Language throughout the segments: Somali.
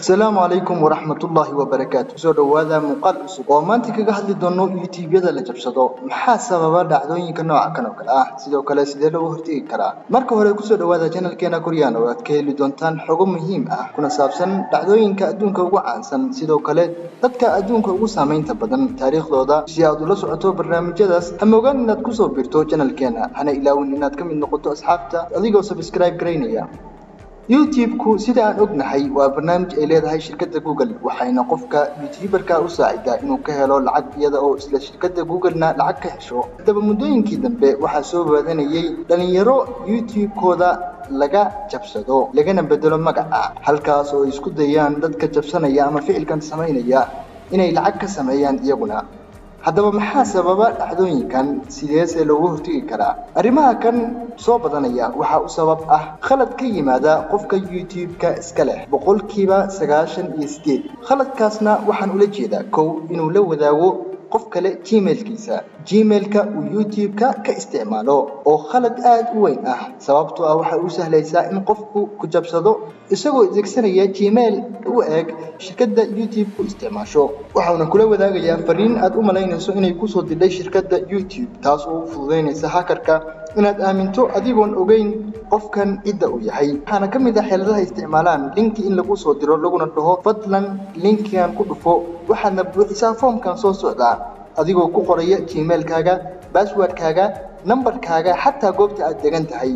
السلام عليكم ورحمة الله وبركاته. سو دوادا muuqaal cusub oo maanta kaga hadli doono YouTube-yada la jabsado maxaa sababa dhacdooyinka nooca kan oo kale ah sidoo kale sidee loo hortagi karaa. Marka hore ku soo dhawaada channel-keena Korean oo aad ka heli doontaan xogo muhiim ah kuna saabsan dhacdooyinka adduunka ugu caansan sidoo kale dadka adduunka ugu saameynta badan taariikhdooda si aad ula socoto barnaamijyadaas ama ogaan inaad ku soo biirto channel-keena hana ilaawin inaad ka mid noqoto asxaabta adigoo subscribe gareynaya. YouTube-ku sida aan ognahay waa barnaamij ay leedahay shirkadda Google waxayna qofka YouTuber-ka u saacidaa inuu ka helo lacag iyada oo isla shirkadda Google-na lacag ka hesho. Hadaba muddooyinkii dambe waxaa soo baadanayay dhalinyaro YouTube-kooda laga jabsado lagana bedelo magaca halkaas oo isku dayaan dadka jabsanaya ama ficilkan sameynaya inay lacag ka sameeyaan iyaguna. haddaba maxaa sababa dhacdooyinkan sideese loogu hortagi karaa arrimaha kan soo badanaya waxa uu sabab ah khalad ka yimaada qofka YouTube-ka iska leh 98% khaladkaasna waxaan ula jeedaa kow inuu la wadaago qof kale Gmail-kiisa Gmail-ka uu YouTube-ka ka isticmaalo oo khalad aad u weyn ah sababtoo ah waxa uu sahlaysaa in qofku ku jabsado isagoo adeegsanaya Gmail u eeg shirkadda YouTube ku isticmaasho waxaana kula wadaagayaa fariin aad u malaynayso inay ku soo diray shirkadda YouTube taas oo fududeynaysa hackerka inaad aaminto adigoon ogeyn qofkan cidda uu yahay waxaana ka mid ah xeeladaha isticmaalaan linki in lagu soo diro laguna dhaho fadlan linkigan ku dhufo waxaadna buuxisaa foomkan soo socdaa adigoo ku qoraya Gmail-kaaga password-kaaga number-kaaga xataa goobta aad degan tahay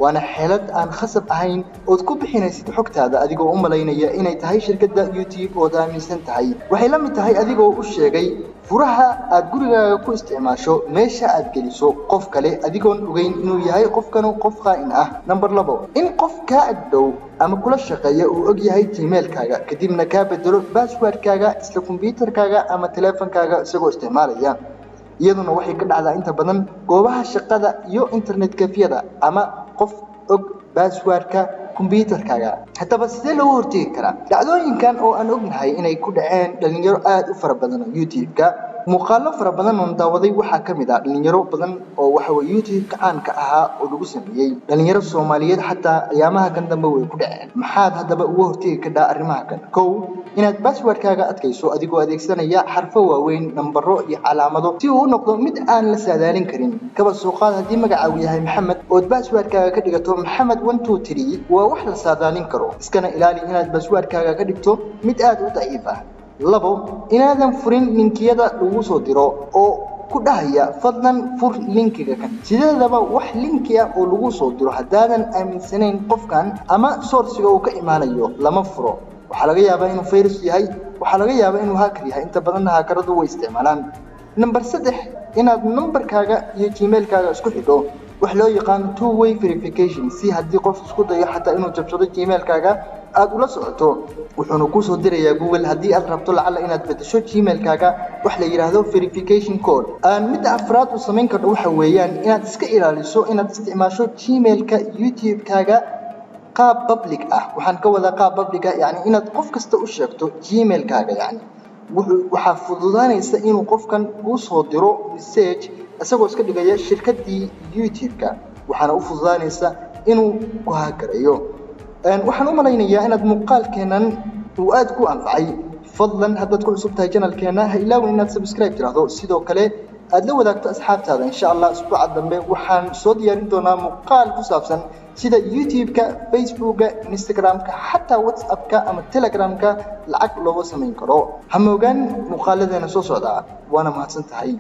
waana xeelad aan khasab ahayn oo ku bixinaysid xogtaada adigoo u malaynaya inay tahay shirkadda YouTube oo aaminsan tahay waxay la mid tahay adigoo u sheegay furaha aad gurigaaga ku isticmaasho meesha aad geliso qof kale adigoon ogeyn inuu yahay qofkan qof qaa'in ah number 2 in qof ka agdhow ama kula shaqeeya uu og yahay Gmail-kaaga kadibna ka bedelo password-kaaga isla computer-kaaga ama telefoon-kaaga isagoo isticmaalaya iyaduna waxay ka dhacdaa inta badan goobaha shaqada iyo internet cafe-yada ama qof og password-ka computer-kaaga haddaba sidee loo hortagi karaa dhacdooyinkan oo aan ognahay inay ku dhaceen dhalinyaro aad u fara badan YouTube-ka muuqaallo fara badan oo daawaday waxaa ka mid ah dhalinyaro badan oo waxa weeye YouTube-ka caan ka ahaa oo lagu sameeyay dhalinyaro Soomaaliyeed xataa ayaamaha kan dambe way ku dhaceen maxaad haddaba ugu hortagi kartaa arrimaha kan kow inaad password-kaaga adkayso adigoo adeegsanaya xarfo waaweyn nambaro iyo calaamado si uu u noqdo mid aan la saadaalin karin kaba soo qaad haddii magacaagu yahay Maxamed oo password-kaaga ka dhigato Maxamed 123 waa wax la saadaalin karo iskana ilaali inaad password-kaaga ka dhigto mid aad u daciif ah labo inaadan furin linkiyada lagu soo diro oo ku dhahaya fadlan fur linkiga kan sideedaba wax linki ah oo lagu soo diro haddaadan aaminsanayn qofkan ama source-ga uu ka imaanayo lama furo waxa laga yaabaa inuu virus yahay waxa laga yaabaa inuu hacker yahay inta badan hackeradu way isticmaalaan number 3 inaad number-kaaga iyo Gmail-kaaga isku xidho wax loo yaqaan two way verification si haddii qof isku dayo xataa inuu jabsado Gmail-kaaga aad ula socoto wuxuuna ku soo dirayaa Google haddii aad rabto lacala inaad bedesho Gmail-kaaga wax la yiraahdo verification code aan mid afraad u sameyn karto waxa weeyaan inaad iska ilaaliso inaad isticmaasho Gmail-ka YouTube-kaaga qaab public ah waxaan ka wadaa qaab public ah yani inaad qof kasta u sheegto Gmail-kaaga yani waxa fududaanaysa inuu qofkan uu soo diro message asagoo iska dhigaya shirkaddii YouTube-ka waxaana u fududaanaysa inuu ku hackerayo waxaan u malaynayaa inaad muuqaalkeenan uu aad ku anfacay fadlan haddaad ku cusub tahay channel-keena ha ilaawin inaad subscribe tiraahdo sidoo kale aad la wadaagto asxaabtaada insha Allah usbuuca dambe waxaan soo diyaarin doonaa muuqaal ku saabsan sida YouTube-ka Facebook-ka Instagram-ka xataa WhatsApp-ka ama Telegram-ka lacag looga sameyn karo ha moogaan muuqaaladeena soo socda waana mahadsan tahay